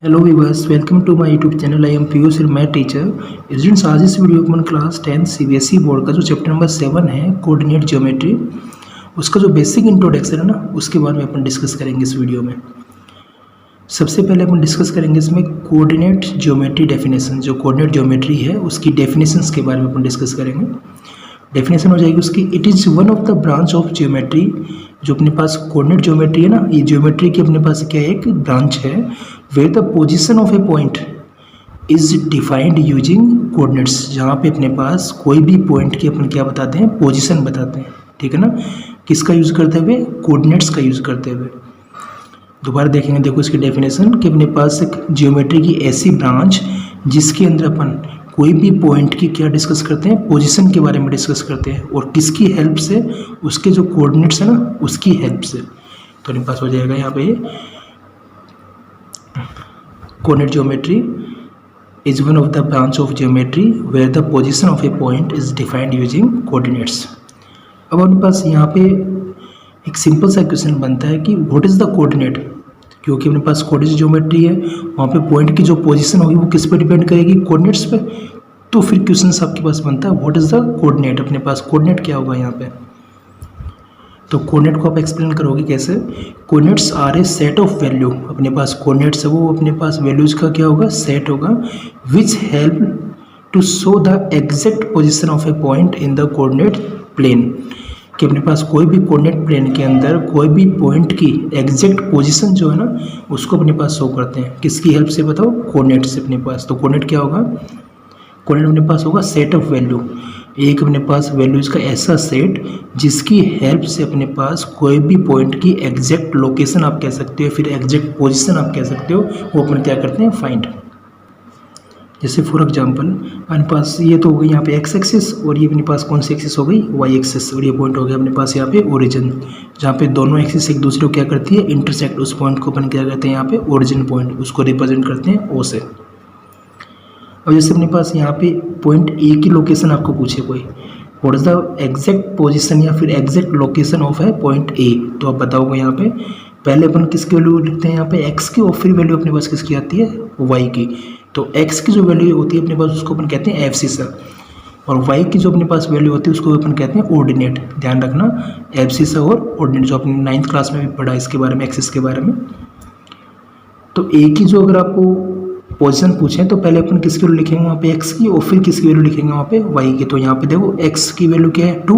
Hello viewers, welcome to my YouTube channel. I am Piyush, math teacher. Students, आज इस video में class 10 CBSE board का जो chapter number 7 है कोऑर्डिनेट ज्योमेट्री, उसका जो बेसिक इंट्रोडक्शन है ना, उसके बारे में अपन डिस्कस करेंगे इस वीडियो में। सबसे पहले अपन डिस्कस करेंगे इसमें कोऑर्डिनेट ज्योमेट्री डेफिनेशन। जो कोऑर्डिनेट ज्योमेट्री है उसकी डेफिनेशंस के बारे में अपन डिस्कस करेंगे। डेफिनेशन हो जाएगी उसकी, it is one of the branch of geometry. जो अपने पास कोऑर्डिनेट ज्योमेट्री है ना, ये ज्योमेट्री की अपने पास क्या है, एक ब्रांच है where the position of a point is defined using coordinates. जहाँ पे अपने पास कोई भी पॉइंट की अपन क्या बताते हैं, पोजीशन बताते हैं, ठीक है ना। किसका यूज़ करते हुए? कोऑर्डिनेट्स का यूज़ करते हुए। दोबारा देखेंगे, देखो इसकी डेफिनेशन कि अपने पास एक ज्योमेट्री की ऐसी ब्रांच जिसके अंदर अपन कोई भी पॉइंट की क्या डिस्कस करते हैं, पोजीशन के बारे में डिस्कस करते हैं, और किसकी हेल्प से? उसके जो कोऑर्डिनेट्स है ना, उसकी हेल्प से। तो अपने पास हो जाएगा यहाँ पे coordinate geometry is one of the branch of geometry where the position of a point is defined using coordinates. अब अपने पास यहाँ पे एक सिंपल सा क्वेश्चन बनता है कि व्हाट इज़ द कोऑर्डिनेट। क्योंकि अपने पास कोऑर्डिनेट ज्योमेट्री है, वहाँ पे पॉइंट की जो पोजीशन होगी वो किस पे डिपेंड करेगी? कोऑर्डिनेट्स पे। तो फिर क्वेश्चन आपके पास बनता है व्हाट इज़ द कोऑर्डिनेट। अपने पास कोऑर्डिनेट क्या होगा यहाँ पे? तो कोऑर्डिनेट को आप एक्सप्लेन करोगे कैसे? Coordinates are a set of value. अपने पास कोऑर्डिनेट्स है वो अपने पास वैल्यूज का क्या होगा? सेट होगा, which help to show the exact position of a point in the coordinate plane. कि अपने पास कोई भी कोऑर्डिनेट प्लेन के अंदर कोई भी पॉइंट की एग्जैक्ट पोजीशन जो है ना, उसको अपने पास शो करते हैं। किसकी हेल्प से बताओ? कोऑर्डिनेट से अपने पास। तो कोऑर्डिनेट क्या होगा? कोऑर्डिनेट अपने पास होगा सेट ऑफ वैल्यू। एक अपने पास वैल्यूज का ऐसा सेट जिसकी हेल्प से अपने पास कोई भी पॉइंट की एग्जैक्ट लोकेशन आप कह सकते हो, फिर एग्जैक्ट पोजीशन आप कह सकते हो, वो अपन क्या करते हैं? फाइंड। जैसे फॉर एग्जांपल अपने पास ये तो हो गई यहाँ पे एक्स एक्सिस, और ये अपने पास कौन सी एक्सिस हो गई? Y axis. और ये पॉइंट हो गया अपने पास यहाँ पे ओरिजिन, जहाँ पे दोनों एक्सिस एक दूसरे को क्या करती है? इंटरसेक्ट। उस पॉइंट को अपन क्या करते हैं यहाँ पे? Origin point. उसको रिप्रेजेंट करते हैं ओ से। अब जैसे अपने पास यहाँ पे पॉइंट ए की लोकेशन आपको पूछे कोई, what is the exact position या फिर एग्जैक्ट लोकेशन ऑफ है पॉइंट ए, तो आप बताओगे यहाँ पे पहले अपन किसकी वैल्यू लिखते हैं यहाँ पे? एक्स की, और फिर वैल्यू अपने पास किसकी आती है? वाई की। तो एक्स की जो वैल्यू होती है अपने पास उसको अपन कहते हैं एब्सिसा, और वाई की जो अपने पास वैल्यू होती है उसको अपन कहते हैं ऑर्डिनेट। ध्यान रखना, एब्सिसा और ऑर्डिनेट, जो अपने 9th क्लास में भी पढ़ा इसके बारे में, एक्सिस के बारे में। तो ए की जो अगर आपको पोजीशन पूछें तो पहले अपन किसकी वैल्यू लिखेंगे वहाँ पे? एक्स की, और फिर किसकी वैल्यू लिखेंगे वहाँ पे? वाई की। तो यहाँ पे देखो एक्स की वैल्यू क्या है? 2,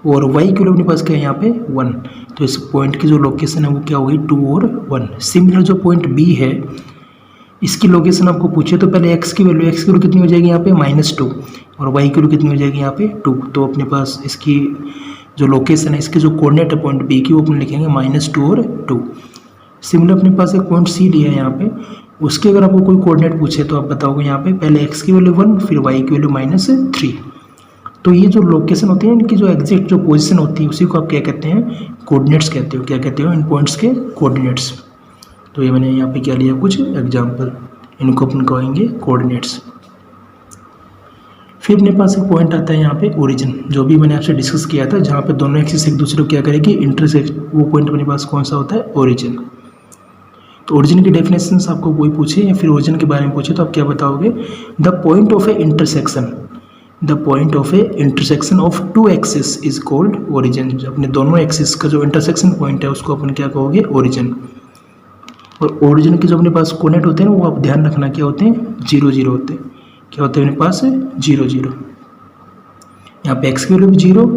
और वाई की वैल्यू अपने पास क्या है यहाँ पे? 1। तो इस पॉइंट की जो लोकेशन है वो क्या होगी? 2 और 1। सिमिलर जो पॉइंट बी है, इसकी लोकेशन आपको पूछे तो पहले एक्स की वैल्यू कितनी हो जाएगी यहाँ पे? -2, और वाई की वैल्यू कितनी हो जाएगी यहाँ पे? 2। तो अपने पास इसकी जो लोकेशन है, इसके जो कोऑर्डिनेट है पॉइंट बी की, वो अपन लिखेंगे -2 और 2। सिमिलर अपने पास एक पॉइंट सी लिया है यहाँ पे, उसके अगर आपको कोई कोऑर्डिनेट पूछे तो आप बताओगे यहाँ पे पहले एक्स की वैल्यू 1, फिर वाई की वैल्यू -3। तो ये जो लोकेशन होती है, इनकी जो एग्जैक्ट जो पोजीशन होती है, उसी को आप क्या कहते हैं? कोऑर्डिनेट्स कहते हो। क्या कहते हो? इन पॉइंट्स के कोऑर्डिनेट्स। तो ये मैंने यहाँ पे क्या लिया, कुछ एग्जाम्पल, इनको अपन कहेंगे कोऑर्डिनेट्स। फिर अपने पास एक पॉइंट आता है यहाँ पे ओरिजिन, जो भी मैंने आपसे डिस्कस किया था, जहाँ पे दोनों एक्सिस एक दूसरे को क्या करेगी? इंटरसेक्ट। वो पॉइंट अपने पास कौन सा होता है? ओरिजिन। तो ओरिजिन की डेफिनेशन आपको कोई पूछे या फिर ओरिजिन के बारे में पूछे तो आप क्या बताओगे? The point of A intersection, the point of A intersection of 2 axis is called origin. अपने दोनों एक्सिस का जो इंटरसेक्शन पॉइंट है उसको अपन क्या कहोगे? ओरिजिन। और ओरिजिन के जो अपने पास कोऑर्डिनेट होते हैं वो आप ध्यान रखना क्या होते हैं? 0 0 होते हैं। क्या होते हैं अपने पास? 0 0। यहाँ पे एक्स की वैल्यू भी 0,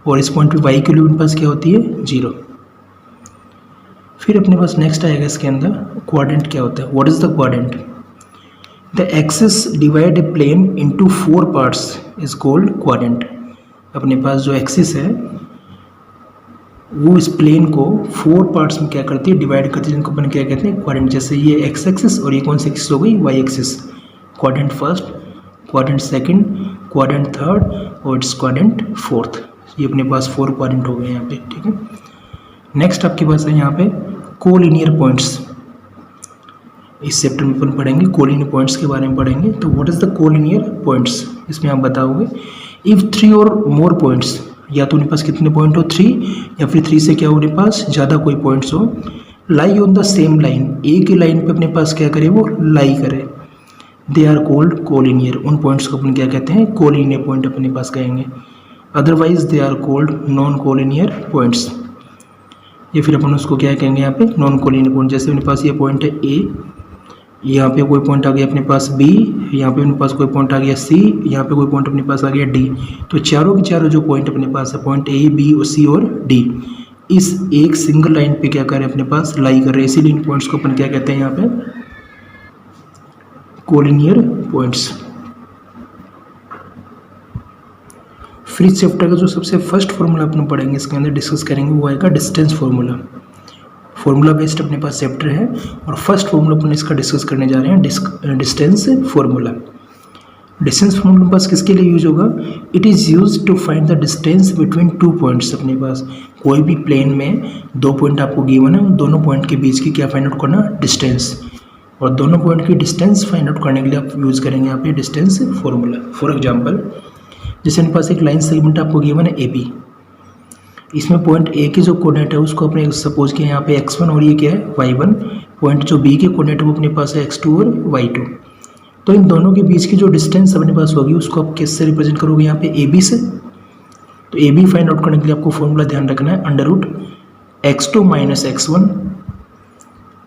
और इस पॉइंट पे वाई की वैल्यू अपने पास क्या होती है? 0। फिर अपने पास नेक्स्ट आएगा इसके अंदर क्वाड्रेंट क्या होता है? What is the quadrant? The axis divide a plane into 4 parts is called quadrant. अपने पास जो एक्सिस है वो इस प्लेन को 4 पार्ट्स में क्या करती है? डिवाइड करती है, जिनको अपन क्या कहते हैं? क्वाड्रेंट। जैसे ये एक्स एक्सिस, और ये कौन सी एक्सिस हो गई? Y axis. Quadrant first, quadrant second, quadrant third, और इट्स क्वाड्रेंट फोर्थ। ये अपने पास 4 क्वाड्रेंट हो गए यहाँ पे, ठीक है। नेक्स्ट आपके पास है यहाँ पे कोलिनियर पॉइंट्स। इस चैप्टर में अपन पढ़ेंगे कोलिनियर पॉइंट्स के बारे में पढ़ेंगे। तो what is the collinear points? इसमें आप बताओगे इफ 3 और मोर पॉइंट्स, या तो उनके पास कितने पॉइंट हो? 3, या फिर 3 से क्या हो उनके पास ज़्यादा कोई पॉइंट्स हो, lie on the same line, एक ही लाइन पे अपने पास क्या करे, वो लाई करे, दे आर कॉल्ड कोलिनियर। उन पॉइंट्स को अपन क्या कहते हैं, कोलिनियर पॉइंट अपने पास कहेंगे। Otherwise they are called non collinear points, या फिर अपन उसको क्या कहेंगे यहाँ पे, नॉन कोलिनियर पॉइंट। जैसे अपने पास ये पॉइंट है ए, यहाँ पे कोई पॉइंट आ गया अपने पास बी, यहाँ पे अपने पास कोई पॉइंट आ गया सी, यहाँ पे कोई पॉइंट अपने पास आ गया डी। तो चारों के चारों जो पॉइंट अपने पास है, पॉइंट ए बी और सी और डी, इस एक सिंगल लाइन पे क्या कर रहे हैं, अपने पास लाई कर रहे हैं, इसीलिए इन पॉइंट्स को अपन क्या कहते हैं यहाँ पे, कोलिनियर पॉइंट्स। फिर इस चैप्टर का जो सबसे फर्स्ट फॉर्मूला अपन पढ़ेंगे, इसके अंदर डिस्कस करेंगे, वो आएगा डिस्टेंस फॉर्मूला। फॉर्मूला बेस्ड अपने पास चैप्टर है और फर्स्ट फॉर्मूला अपन इसका डिस्कस करने जा रहे हैं, डिस्टेंस फॉर्मूला। डिस्टेंस फॉर्मूला अपने पास किसके लिए यूज होगा, it is use to find the distance between two points. अपने पास कोई भी प्लेन में दो पॉइंट आपको गिवन है, दोनों पॉइंट के बीच की क्या फाइंड आउट करना, डिस्टेंस, और दोनों पॉइंट की डिस्टेंस फाइंड आउट करने के लिए आप यूज करेंगे यहाँ पे डिस्टेंस फॉर्मूला। फॉर एग्जाम्पल, जैसे मेरे पास एक लाइन सेगमेंट आपको गिवन है ए बी, इसमें पॉइंट ए के जो कोऑर्डिनेट है उसको अपने सपोज किया यहाँ पे x1 और ये क्या है y1, पॉइंट जो बी के कोऑर्डिनेट है वो अपने पास है x2 और y2। तो इन दोनों के बीच की जो डिस्टेंस अपने पास होगी उसको आप किससे रिप्रेजेंट करोगे, यहाँ पे ab से। तो ab फाइंड आउट करने के लिए आपको फॉर्मूला ध्यान रखना है, under root x2 minus x1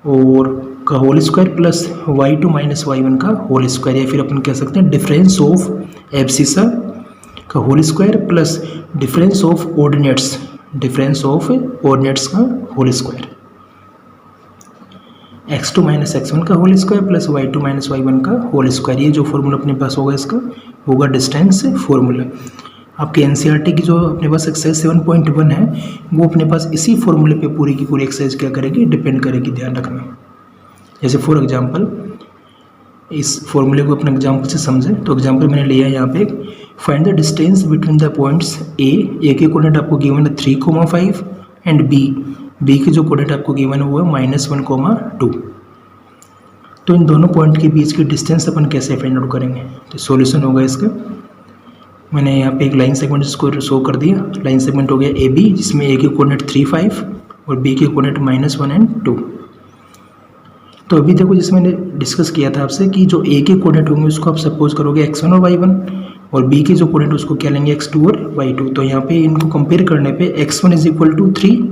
और का whole square plus y2 minus y1 का होल स्क्वायर, या फिर अपन कह सकते हैं डिफरेंस ऑफ एब्सिसा का whole square plus difference of ordinates, difference of ordinates का whole square, x2 minus x1 का whole square plus y2 minus y1 का होल स्क्वायर। ये जो फॉर्मूला अपने पास होगा इसका होगा डिस्टेंस फॉर्मूला। आपके एनसीईआरटी की जो अपने पास एक्सरसाइज 7.1 है वो अपने पास इसी फॉर्मूले पे पूरी की पूरी एक्सरसाइज क्या करेगी, डिपेंड करेगी, ध्यान रखना। जैसे फॉर एग्जांपल इस फॉर्मूले को अपने एग्जांपल से समझें, तो एग्जांपल मैंने लिया है यहाँ पे, find the distance between the points A के कोऑर्डिनेट आपको गिवन है 3,5 एंड बी के जो कोऑर्डिनेट आपको गिवन है वो है -1,2। तो इन दोनों पॉइंट के बीच की डिस्टेंस अपन कैसे फाइंड आउट करेंगे, तो सॉल्यूशन होगा इसका, मैंने यहाँ पे एक लाइन सेगमेंट इसको शो कर दिया। लाइन सेगमेंट हो गया ए बी, जिसमें ए के कोऑर्डिनेट 3,5 और बी के कोऑर्डिनेट -1 और 2। तो अभी देखो, जिसमें मैंने डिस्कस किया था आपसे कि जो ए के कोऑर्डिनेट होंगे उसको आप सपोज करोगे x1 और y1, और बी के जो कोऑर्डिनेट उसको क्या लेंगे x2 और y2। तो यहाँ पे इनको कंपेयर करने पे x1 is equal to 3,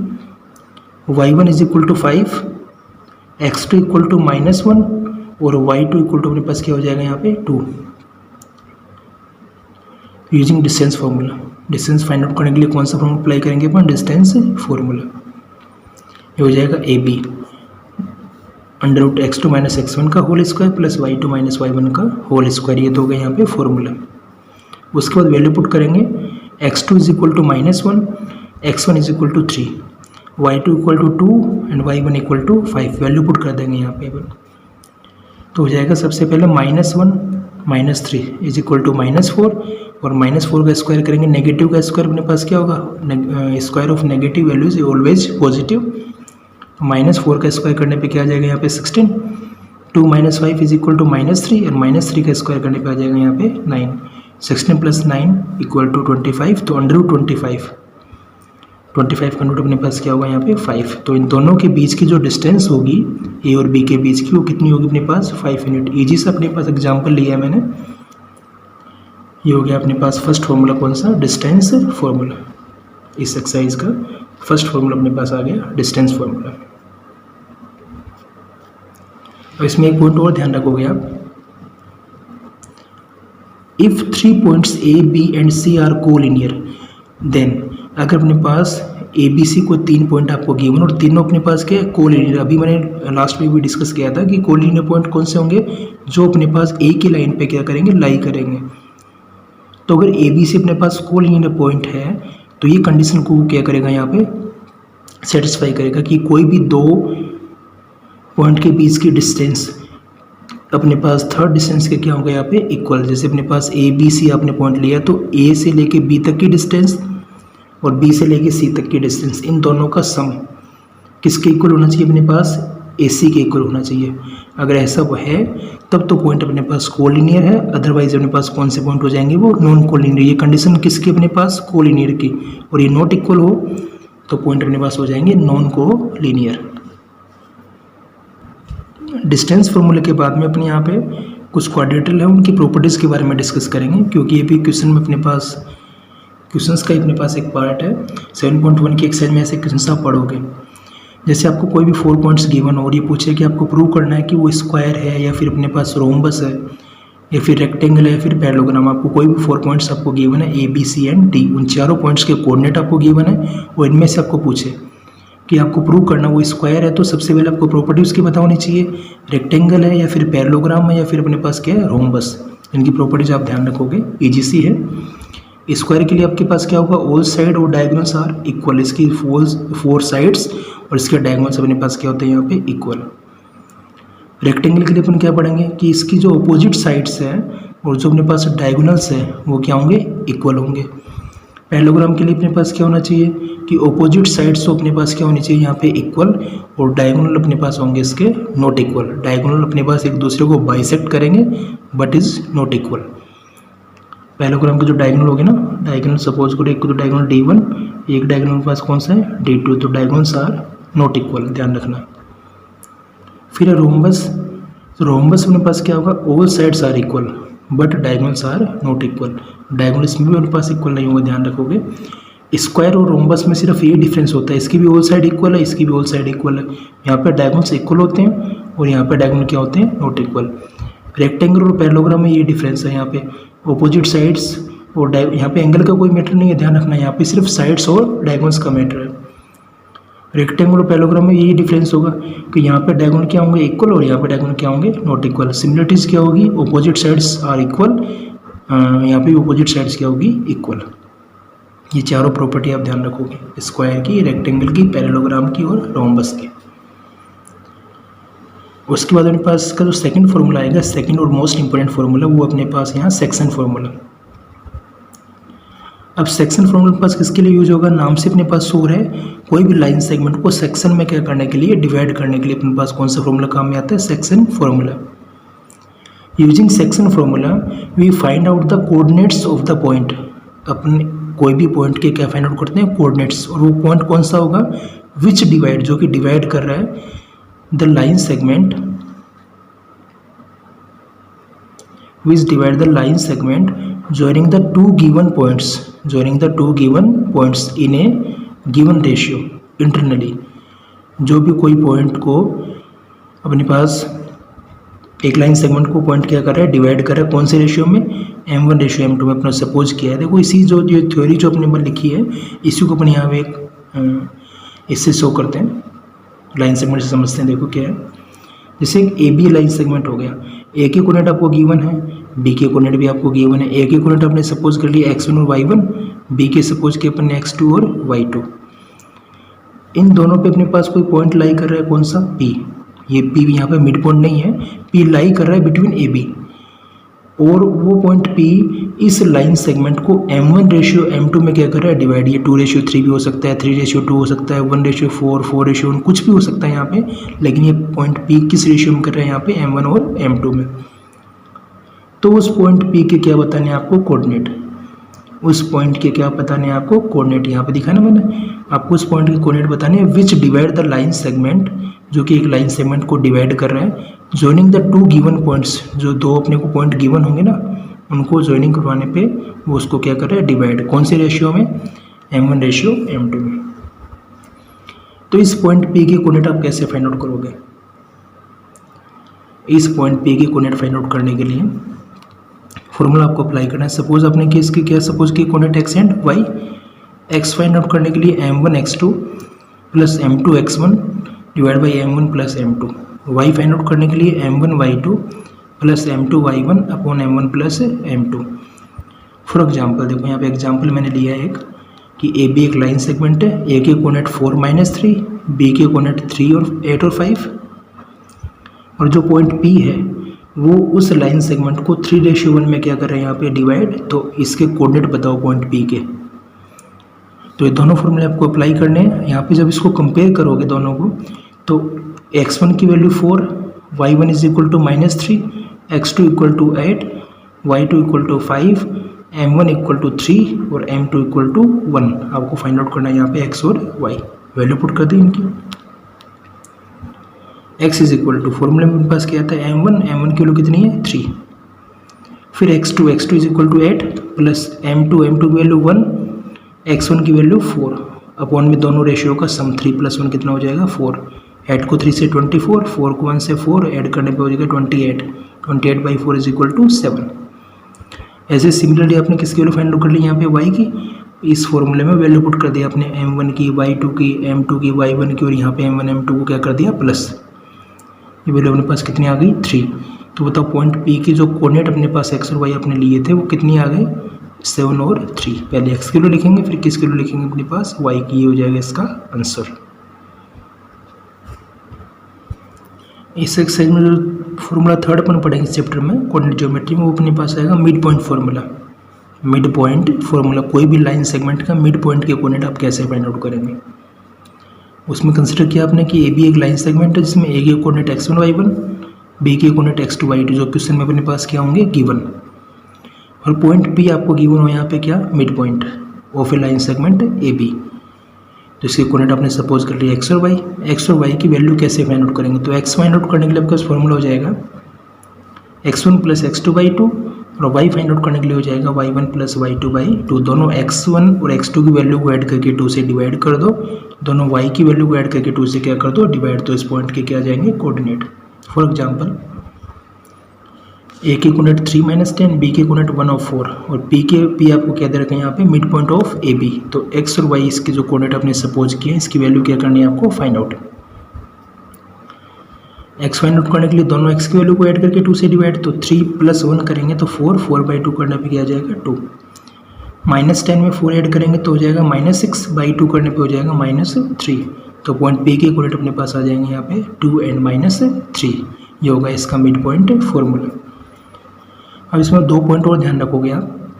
y1 is equal to 5, x2 equal to -1 और y2 इक्वल टू अपने पास क्या हो जाएगा यहाँ पे 2। Using distance formula, distance find out करने के लिए कौन सा फॉर्मूला अप्लाई करेंगे अपन, डिस्टेंस फार्मूला। ये हो जाएगा A B under root x2 minus x1 का whole square plus y2 minus y1 का होल स्क्वायर। ये तो हो गया यहाँ पे फॉर्मूला। उसके बाद वैल्यू पुट करेंगे, x2 is equal to -1, x1 is equal to 3, y2 equal to 2 and y1 equal to 5। Value put कर देंगे यहाँ पे। तो हो जाएगा सबसे पहले -1 -3 इज इक्वल टू -4, और -4 का स्क्वायर करेंगे, नेगेटिव का स्क्वायर अपने पास क्या होगा, square of negative values is always positive. -4 का स्क्वायर करने पे क्या आ जाएगा यहाँ पे 16, 2 - 5 इज इक्वल टू -3 और -3 का स्क्वायर करने पे आ जाएगा यहाँ पे 9, 16 + 9 इक्वल टू 25। तो अंडर रूट 25 का रूट अपने पास क्या होगा यहाँ पे 5। तो इन दोनों के बीच की जो डिस्टेंस होगी ए और बी के बीच की वो कितनी होगी अपने पास 5 यूनिट। ईजी से अपने पास एग्जाम्पल लिया है मैंने। ये हो गया अपने पास फर्स्ट फॉर्मूला, कौन सा, डिस्टेंस फॉर्मूला। इस एक्सरसाइज का फर्स्ट फॉर्मूला अपने पास आ गया, डिस्टेंस फॉर्मूला। अब इसमें एक पॉइंट और ध्यान रखोगे आप, if 3 points A B and C are collinear, then अगर अपने पास ए बी सी को 3 पॉइंट आपको गिवन और तीनों अपने पास क्या कोलिनियर। अभी मैंने लास्ट में भी डिस्कस किया था कि कोलिनियर पॉइंट कौन से होंगे, जो अपने पास ए की लाइन पे क्या करेंगे, लाई करेंगे। तो अगर ए बी सी अपने पास कोलिनियर पॉइंट है तो ये कंडीशन को क्या करेगा, यहाँ पे सेटिस्फाई करेगा कि कोई भी दो पॉइंट के बीच की डिस्टेंस अपने पास थर्ड डिस्टेंस के क्या होगा यहाँ पे इक्वल। जैसे अपने पास ए बी सी आपने पॉइंट लिया तो ए से लेके बी तक की डिस्टेंस और बी से लेके सी तक की डिस्टेंस, इन दोनों का सम किसके इक्वल होना चाहिए, अपने पास ए सी के इक्वल होना चाहिए। अगर ऐसा वो है तब तो पॉइंट अपने पास कोलिनियर है, अदरवाइज अपने पास कौन से पॉइंट हो जाएंगे, वो नॉन कोलिनियर। ये कंडीशन किसकी अपने पास, कोलिनियर की, और ये नॉट इक्वल हो तो पॉइंट अपने पास हो जाएंगे नॉन कोलिनियर। डिस्टेंस फार्मूले के बाद में अपने यहाँ पे कुछ क्वाड्रेटल है उनकी प्रॉपर्टीज़ के बारे में डिस्कस करेंगे, क्योंकि ये भी क्वेश्चन में अपने पास क्वेश्चंस का अपने पास एक पार्ट है। 7.1 की एक्सरसाइज में ऐसे क्वेश्चंस आप पढ़ोगे। जैसे आपको कोई भी 4 पॉइंट्स गिवन हो और ये पूछे कि आपको प्रूव करना है कि वो स्क्वायर है या फिर अपने पास रोम्बस है या फिर रेक्टेंगल है या फिर पैरेललोग्राम। आपको कोई भी 4 पॉइंट्स आपको गिवन है, A B C and D, उन चारों पॉइंट्स के कोऑर्डिनेट आपको गिवन है और इनमें से आपको पूछे कि आपको प्रूव करना वो स्क्वायर है, तो सबसे पहले आपको प्रॉपर्टी उसकी पता होनी चाहिए, रेक्टेंगल है या फिर पैरेललोग्राम है या फिर अपने पास क्या है, रोम्बस। इनकी प्रॉपर्टीज आप ध्यान रखोगे, ईजी सी है। स्क्वायर के लिए आपके पास क्या होगा, ऑल साइड और डायगोनल्स आर इक्वल, इसकी 4 साइड्स और इसके डायगोनल्स अपने पास क्या होते हैं यहाँ पे, इक्वल। रेक्टेंगल के लिए अपन क्या पढ़ेंगे कि इसकी जो अपोजिट साइड्स हैं और जो अपने पास डायगोनल्स हैं वो क्या होंगे, इक्वल होंगे। पैरेललोग्राम के लिए अपने पास क्या होना चाहिए कि अपोजिट साइड्स तो अपने पास क्या होनी चाहिए यहाँ पे, इक्वल, और डायगोनल अपने पास होंगे इसके नॉट इक्वल। डायगोनल अपने पास एक दूसरे को बाइसेक्ट करेंगे but is not equal. Parallelogram के जो डायगोनल होगे ना, डायगोनल सपोज करो एक तो डायगोनल D1, एक डायगोनल के पास कौन सा है, D2, तो डायगोनल्स आर नॉट इक्वल, ध्यान रखना। फिर रोम्बस, तो रोम्बस अपने पास क्या होगा, all sides are equal but diagonals are not equal. Diagonal इसमें भी अपने पास इक्वल नहीं होगा, ध्यान रखोगे। स्क्वायर और रोम्बस में सिर्फ ये डिफरेंस होता है, इसकी भी ऑल साइड इक्वल है, इसकी भी ऑल साइड इक्वल है। यहाँ पर डायगोनल्स इक्वल होते हैं और यहाँ पर डायगोनल क्या होते हैं, नॉट इक्वल। रेक्टेंगल और पैरेललोग्राम में ये डिफरेंस है, यहाँ पे अपोजिट साइड्स और यहाँ पे एंगल का कोई मैटर नहीं है, ध्यान रखना। यहाँ पे सिर्फ साइड्स और डायगोनल्स का मैटर है। रेक्टेंगल और पैरेललोग्राम में यही डिफरेंस होगा कि यहाँ पे डायगोनल क्या होंगे, इक्वल, और यहाँ पे डायगोनल क्या होंगे, नॉट इक्वल। सिमिलरिटीज क्या होगी, अपोजिट साइड्स आर इक्वल, यहाँ पे अपोजिट साइड्स क्या होगी, इक्वल। ये चारों प्रॉपर्टी आप ध्यान रखोगे, स्क्वायर की, रेक्टेंगल की, पैरेललोग्राम की और रोम्बस की। उसके बाद अपने पास इसका जो सेकंड फार्मूला आएगा, सेकंड और मोस्ट इंपॉर्टेंट फार्मूला, वो अपने पास यहाँ सेक्शन फार्मूला। अब सेक्शन फार्मूला पास किसके लिए यूज होगा, नाम से अपने पास शोर है, कोई भी लाइन सेगमेंट को सेक्शन में क्या करने के लिए, डिवाइड करने के लिए अपने पास कौन सा फार्मूला काम में आता है, section formula. Using section formula we find out the coordinates of the point. अपने कोई भी पॉइंट के क्या फाइंड आउट करते हैं, कोऑर्डिनेट्स, और वो पॉइंट कौन सा होगा, विच डिवाइड, जो कि डिवाइड कर रहा है the line segment which divide the line segment joining the two given points in a given ratio internally। जो भी कोई पॉइंट को अपने पास एक लाइन सेगमेंट को पॉइंट क्या कर रहा है, डिवाइड कर रहा है, कौन से रेशियो में, M1 रेशियो M2 में अपने सपोज किया है। देखो इसी जो ये थ्योरी जो अपने पर लिखी है, इसी को अपन यहाँ पे एक इससे शो करते हैं, लाइन सेगमेंट से समझते हैं। देखो क्या है, जैसे ए बी लाइन सेगमेंट हो गया, ए के कोऑर्डिनेट आपको गिवन है, बी के कोऑर्डिनेट भी आपको गिवन है। ए के कोऑर्डिनेट आपने सपोज कर लिया x1 और y1, बी के सपोज किया अपन ने x2 और y2। इन दोनों पे अपने पास कोई पॉइंट लाई कर रहा है, कौन सा, P। ये P यहाँ पे मिड पॉइंट नहीं है, P लाई कर रहा है बिटवीन ए बी, और वो पॉइंट P इस लाइन सेगमेंट को M1 रेशियो M2 में क्या कर रहा है, डिवाइड। ये 2:3 भी हो सकता है, 3:2 हो सकता है, 1:4, 4:1, कुछ भी हो सकता है यहाँ पे, लेकिन ये पॉइंट P किस रेशियो में कर रहा है यहाँ पे, M1 और M2 में। तो उस पॉइंट P के क्या बताने हैं आपको, कोऑर्डिनेट। उस पॉइंट के क्या बताने हैं आपको, कोऑर्डिनेट। यहाँ पे दिखा ना मैंने आपको, उस पॉइंट के कोऑर्डिनेट बताने हैं विच डिवाइड द लाइन सेगमेंट, जो कि एक लाइन सेगमेंट को डिवाइड कर रहा है, joining the two given points, जो दो अपने को पॉइंट गिवन होंगे ना, उनको जॉइनिंग करवाने पे वो उसको क्या कर रहा है, डिवाइड। कौन से रेशियो में, M1 रेशियो M2 में। तो इस पॉइंट P के कोऑर्डिनेट आप कैसे फाइंड आउट करोगे, इस पॉइंट P के कोऑर्डिनेट फाइंड आउट करने के लिए फॉर्मूला आपको अप्लाई करना है। सपोज आपने केस की क्या, सपोज की coordinate x and y, x find out करने के लिए M1 x2 plus M2 x1 divide by M1 plus M2। y find out करने के लिए M1 y2 plus M2 y1 upon M1 plus M2। For example देखो यहाँ पे example मैंने लिया है एक, कि ए बी एक लाइन सेगमेंट है, ए के कोऑर्डिनेट 4-3, बी के कोऑर्डिनेट 3 और 8 और 5, और जो पॉइंट P है वो उस लाइन सेगमेंट को 3:1 में क्या कर रहे हैं यहाँ पे, डिवाइड। तो इसके कोऑर्डिनेट बताओ पॉइंट P के। तो ये दोनों फॉर्मूले आपको अप्लाई करने हैं। यहाँ पे जब इसको कंपेयर करोगे दोनों को, तो x1 की value 4, y1 is equal to -3, x2 equal to 8, y2 equal to 5, m1 equal to 3 और m2 इक्वल टू 1 आपको फाइंड आउट करना है यहाँ पे x और y। वैल्यू पुट कर दी इनकी। x इज इक्वल टू फॉर्मूले में अपने पास क्या आता है m1 की वैल्यू कितनी है 3, फिर x2 is equal to 8 plus m2 की वैल्यू 1, x1 की वैल्यू 4 अपॉन में दोनों रेशियो का सम 3 प्लस 1 कितना हो जाएगा 4, 8 को 3 से 24, 4 को 1 से 4 ऐड करने पे हो जाएगा 28 बाई 4 इज इक्वल टू 7। ऐसे सिमिलरली आपने किसकी वैल्यू फाइंड आउट कर ली यहाँ पे y की, इस फॉर्मूले में वैल्यू पुट कर दिया आपने m1 की, y2 की, m2 की, y1 की, और यहाँ पे m1 m2 को क्या कर दिया प्लस, ये वैल्यू अपने पास कितनी आ गई 3। तो बताओ पॉइंट P की जो कोऑर्डिनेट अपने पास x और y अपने लिए थे वो कितनी आ गई 7 और 3। पहले x की वैल्यू लिखेंगे फिर किस की वैल्यू लिखेंगे अपने पास y की, ये हो जाएगा इसका आंसर। इस एक्सरसाइज में जो फॉर्मूला थर्ड अपन पढ़ेंगे चैप्टर में कोऑर्डिनेट ज्योमेट्री में, वो अपने पास आएगा mid point formula. Mid point formula, कोई भी लाइन सेगमेंट का मिड पॉइंट के कोऑर्डिनेट आप कैसे फाइंड आउट करेंगे। उसमें कंसिडर किया आपने कि ए बी एक लाइन सेगमेंट है जिसमें ए के कोऑर्डिनेट x1 y1, बी के कोऑर्डिनेट x2 y2 जो क्वेश्चन में अपने पास क्या होंगे गिवन, और पॉइंट पी आपको गिवन हो यहाँ पे क्या mid point of a line segment A B. तो इसके कोऑर्डिनेट आपने सपोज कर लिया x और y की वैल्यू कैसे फाइंड आउट करेंगे। तो x फाइंड आउट करने के लिए आपका फॉर्मूला हो जाएगा x1 प्लस x2 बाई 2, और y फाइंड आउट करने के लिए हो जाएगा y1 प्लस y2 बाई 2। दोनों x1 और x2 की वैल्यू को ऐड करके 2 से डिवाइड कर दो, दोनों y की वैल्यू को ऐड करके 2 से क्या कर दो डिवाइड, तो इस पॉइंट के क्या जाएंगे कोऑर्डिनेट। फॉर एग्जांपल a के कोऑर्डिनेट 3 - 10, b के कोऑर्डिनेट 1 और 4, और p आपको क्या दे रखा है यहाँ पे mid point of A B. तो x और y इसके जो कोऑर्डिनेट आपने सपोज किए इसकी वैल्यू क्या करनी है आपको find out. x find out करने के लिए दोनों x की वैल्यू को ऐड करके 2 से डिवाइड, तो 3 प्लस 1 करेंगे तो 4 बाई 2 करने पे क्या जाएगा 2, -10 में 4 ऐड करेंगे तो हो जाएगा -6 बाई 2 करने पे हो जाएगा -3। तो पॉइंट p के कोऑर्डिनेट अपने पास आ जाएंगे यहाँ पे 2 एंड -3। ये होगा इसका मिड पॉइंट फॉर्मूला। अब इसमें 2 पॉइंट और ध्यान रखोगे आप,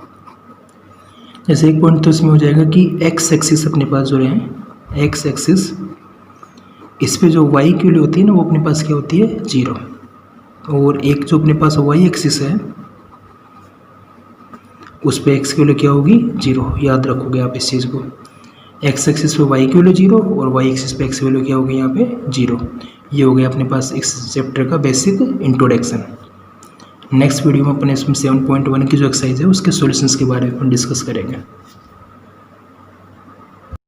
जैसे एक पॉइंट तो इसमें हो जाएगा कि x एक्सिस अपने पास जो है x एक्सिस, इस पे जो y की वैल्यू होती है ना वो अपने पास क्या होती है 0, और एक जो अपने पास y एक्सिस है उस पे x की वैल्यू क्या होगी 0। याद रखोगे आप इस चीज़ को, x एक्सिस पे y की वैल्यू 0 और y एक्सिस पे x की वैल्यू क्या होगी यहाँ पे 0। ये हो गया अपने पास इस चैप्टर का बेसिक इंट्रोडक्शन। नेक्स्ट वीडियो में अपन इसमें 7.1 की जो एक्सरसाइज है उसके सॉल्यूशंस के बारे में अपन डिस्कस करेंगे।